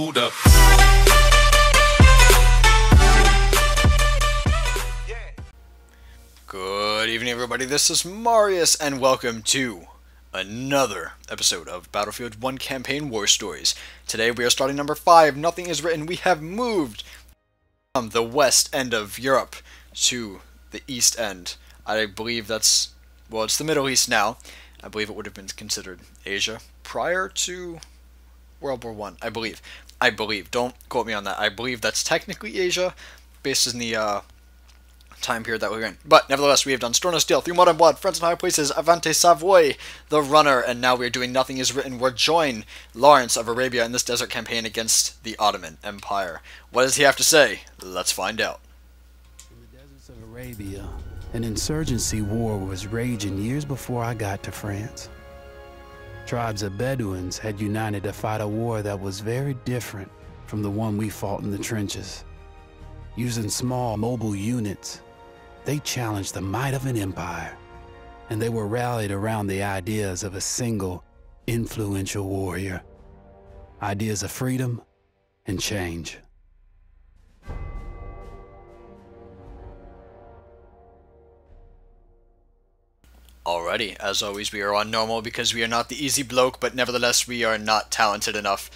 hold up. Good evening, everybody. This is Marius, and welcome to another episode of Battlefield 1 Campaign War Stories. Today we are starting number 5, Nothing is Written. We have moved from the west end of Europe to the east end. I believe that's, well, it's the Middle East now. I believe it would have been considered Asia prior to World War One. I believe. Don't quote me on that. I believe that's technically Asia, based in the time period that we're in. But nevertheless, we have done Storm of Steel, Through Mud and Blood, Friends in High Places, Avante Savoy, The Runner, and now we're doing Nothing is Written. We're joining Lawrence of Arabia in this desert campaign against the Ottoman Empire. What does he have to say? Let's find out. In the deserts of Arabia, an insurgency war was raging years before I got to France. Tribes of Bedouins had united to fight a war that was very different from the one we fought in the trenches. Using small, mobile units, they challenged the might of an empire, and they were rallied around the ideas of a single, influential warrior. Ideas of freedom and change. Alrighty, as always, we are on normal because we are not the easy bloke, but nevertheless we are not talented enough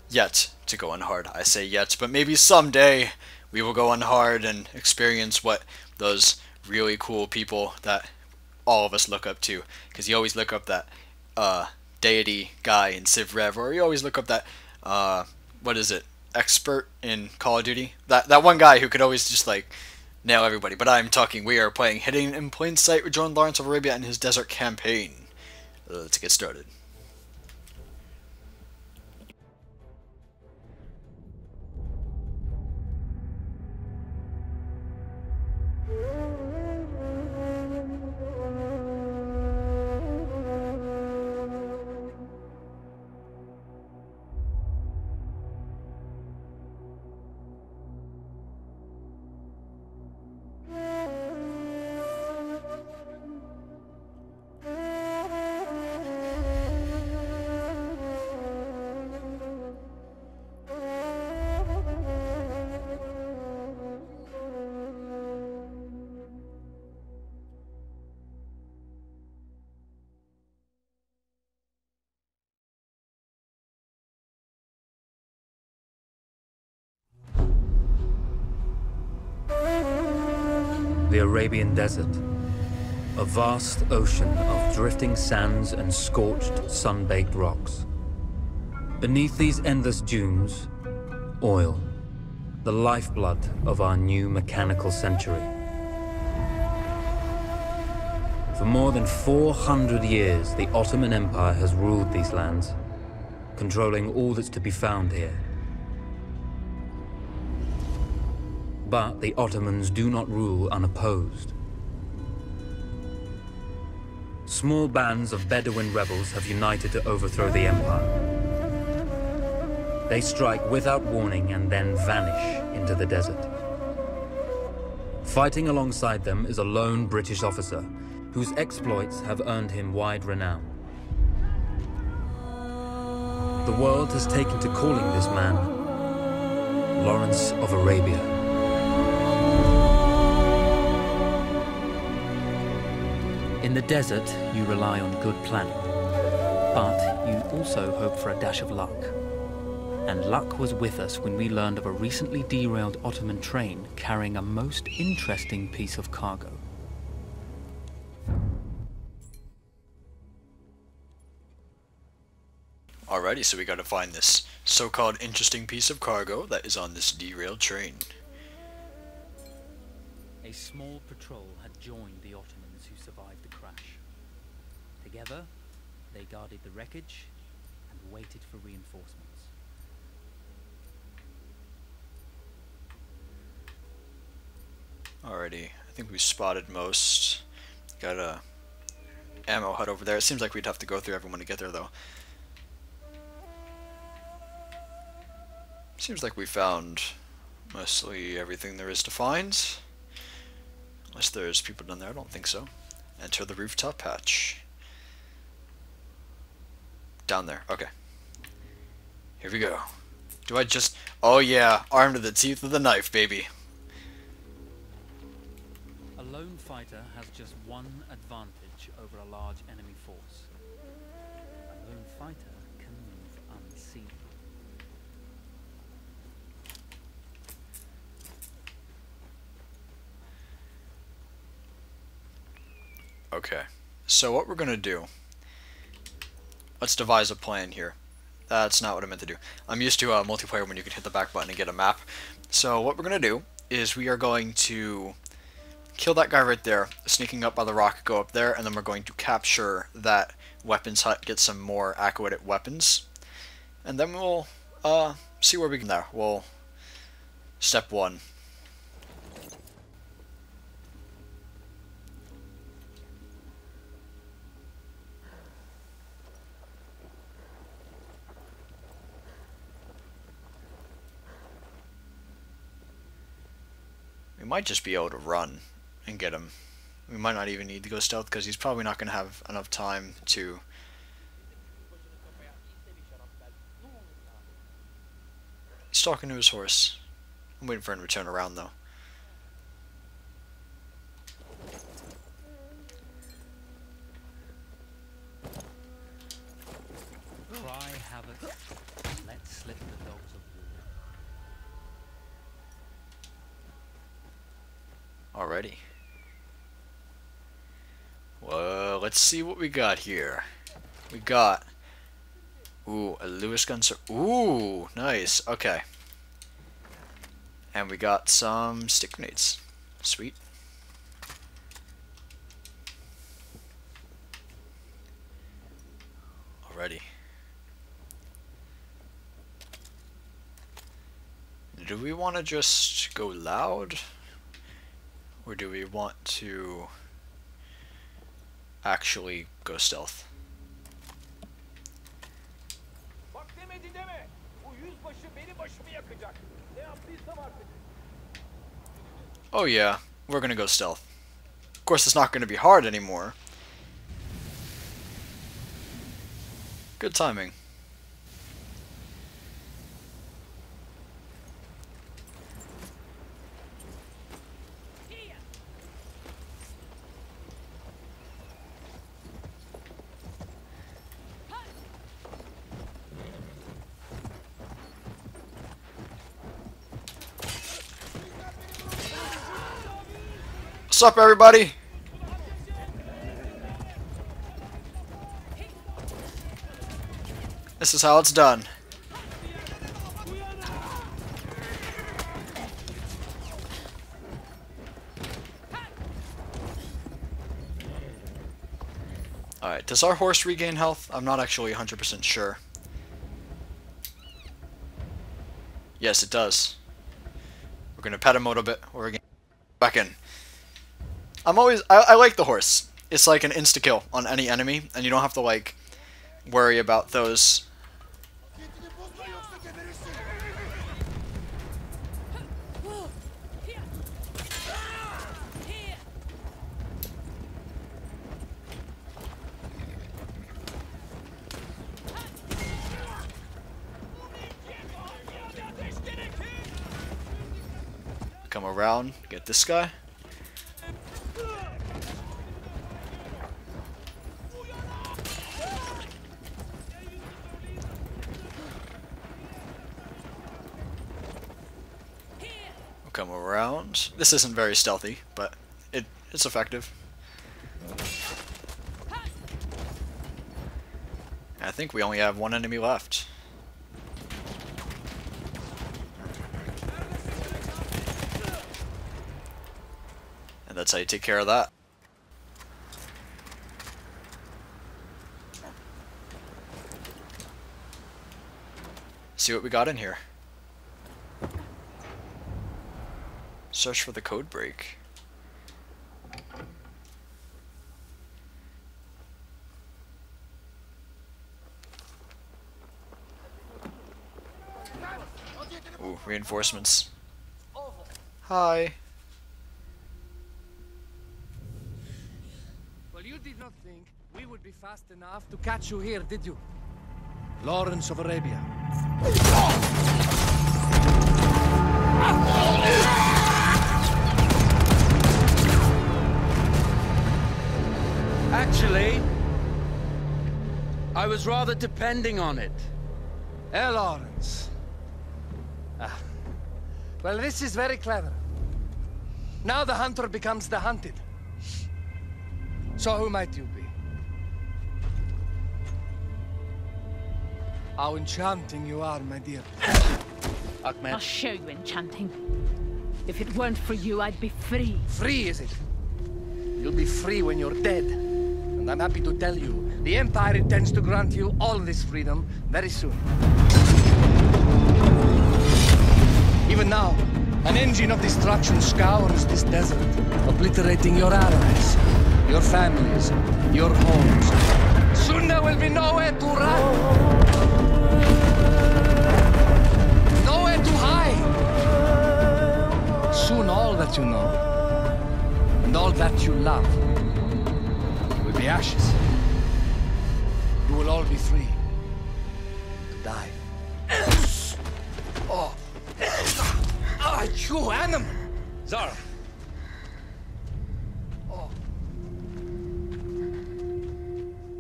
yet to go on hard. I say yet, but maybe someday we will go on hard and experience what those really cool people that all of us look up to. Because you always look up that deity guy in Civ Rev, or you always look up that, what is it, expert in Call of Duty? That one guy who could always just like nail everybody. But I'm talking, we are playing Hidden in Plain Sight. We joined Lawrence of Arabia in his desert campaign. Let's get started. The Arabian Desert, a vast ocean of drifting sands and scorched, sun-baked rocks. Beneath these endless dunes, oil, the lifeblood of our new mechanical century. For more than 400 years, the Ottoman Empire has ruled these lands, controlling all that's to be found here. But the Ottomans do not rule unopposed. Small bands of Bedouin rebels have united to overthrow the empire. They strike without warning and then vanish into the desert. Fighting alongside them is a lone British officer whose exploits have earned him wide renown. The world has taken to calling this man Lawrence of Arabia. In the desert, you rely on good planning, but you also hope for a dash of luck. And luck was with us when we learned of a recently derailed Ottoman train carrying a most interesting piece of cargo. Alrighty, so we gotta find this so-called interesting piece of cargo that is on this derailed train. A small patrol had joined the Ottomans who survived the crash. Together, they guarded the wreckage and waited for reinforcements. Alrighty, I think we spotted most. Got a ammo hut over there. It seems like we'd have to go through everyone to get there, though. Seems like we found mostly everything there is to find. Unless there's people down there, I don't think so. Enter the rooftop hatch. Down there, okay. Here we go. Do I just... Oh yeah, armed to the teeth of the knife, baby. A lone fighter has just one advantage over a large enemy force. A lone fighter can move unseen. Okay, so what we're gonna do... Let's devise a plan here. That's not what I meant to do. I'm used to multiplayer when you can hit the back button and get a map. So what we're going to do is we are going to kill that guy right there, sneaking up by the rock, go up there, and then we're going to capture that weapons hut, get some more accurate weapons. And then we'll see where we can there. Well, step one. We might just be able to run and get him. We might not even need to go stealth because he's probably not going to have enough time to... He's talking to his horse. I'm waiting for him to turn around though. Cry havoc, let slip the dogs of war. Alrighty. Well, let's see what we got here. We got... Ooh, a Lewis gun. Ooh, nice. Okay. And we got some stick grenades. Sweet. Alrighty. Do we want to just go loud? Or do we want to actually go stealth? Oh yeah, we're gonna go stealth. Of course it's not gonna be hard anymore. Good timing. What's up, everybody? This is how it's done. Alright, does our horse regain health? I'm not actually 100% sure. Yes, it does. We're gonna pet him a little bit. We're gonna back in. I like the horse. It's like an insta-kill on any enemy, and you don't have to, like, worry about those. Come around, get this guy. Come around. This isn't very stealthy, but it's effective. I think we only have one enemy left. And that's how you take care of that. See what we got in here. Search for the code break. Ooh, reinforcements. Hi. Well, you did not think we would be fast enough to catch you here, did you? Lawrence of Arabia. Actually, I was rather depending on it. Lawrence. Well, this is very clever. Now the hunter becomes the hunted. So who might you be? How enchanting you are, my dear. Ahmed. I'll show you enchanting. If it weren't for you, I'd be free. Free, is it? You'll be free when you're dead. And I'm happy to tell you, the Empire intends to grant you all this freedom very soon. Even now, an engine of destruction scours this desert, obliterating your allies, your families, your homes. Soon there will be nowhere to run. Nowhere to hide. Soon all that you know, and all that you love, will be ashes. You will all be free to die. Oh. Ah, you animal! Zara.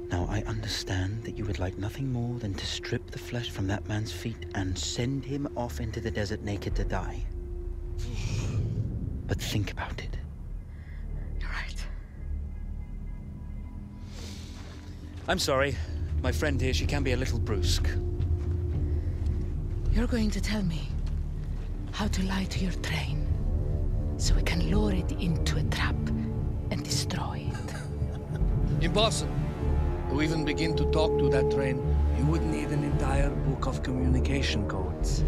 Now I understand that you would like nothing more than to strip the flesh from that man's feet and send him off into the desert naked to die. But think about it. You're right. I'm sorry. My friend here, she can be a little brusque. You're going to tell me how to lie to your train, so we can lure it into a trap and destroy it. Impossible. To even begin to talk to that train, you would need an entire book of communication codes.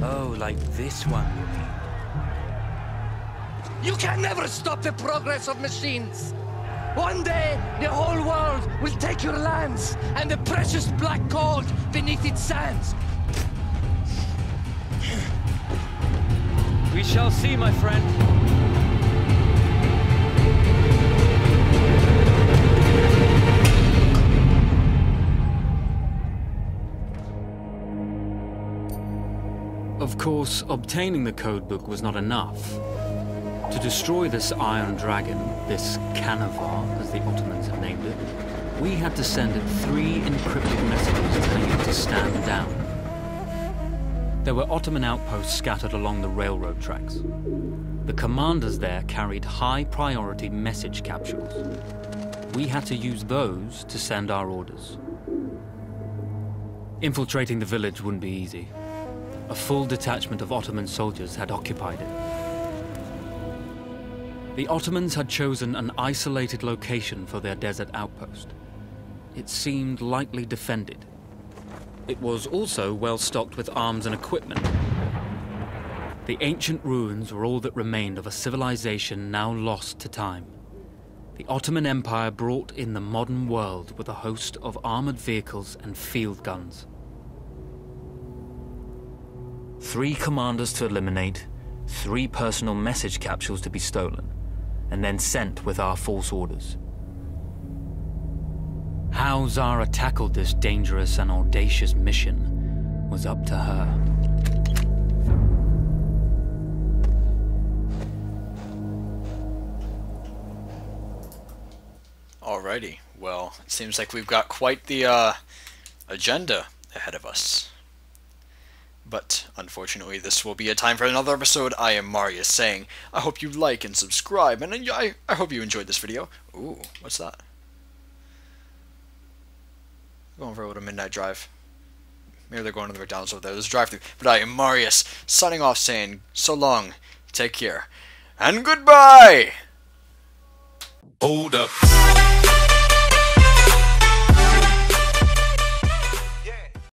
Oh, like this one, you mean? You can never stop the progress of machines! One day, the whole world will take your lands and the precious black gold beneath its sands. We shall see, my friend. Of course, obtaining the codebook was not enough. To destroy this Iron Dragon, this Canavar, as the Ottomans had named it, we had to send it 3 encrypted messages telling it to stand down. There were Ottoman outposts scattered along the railroad tracks. The commanders there carried high-priority message capsules. We had to use those to send our orders. Infiltrating the village wouldn't be easy. A full detachment of Ottoman soldiers had occupied it. The Ottomans had chosen an isolated location for their desert outpost. It seemed lightly defended. It was also well stocked with arms and equipment. The ancient ruins were all that remained of a civilization now lost to time. The Ottoman Empire brought in the modern world with a host of armored vehicles and field guns. 3 commanders to eliminate, 3 personal message capsules to be stolen, and then sent with our false orders. How Zara tackled this dangerous and audacious mission was up to her. Alrighty, well, it seems like we've got quite the agenda ahead of us. But, unfortunately, this will be a time for another episode. I am Marius saying, I hope you like and subscribe, and I hope you enjoyed this video. Ooh, what's that? Going for a little midnight drive. Maybe they're going to the McDonald's over there. There's a drive-thru. But I am Marius, signing off saying, so long, take care, and goodbye! Hold up.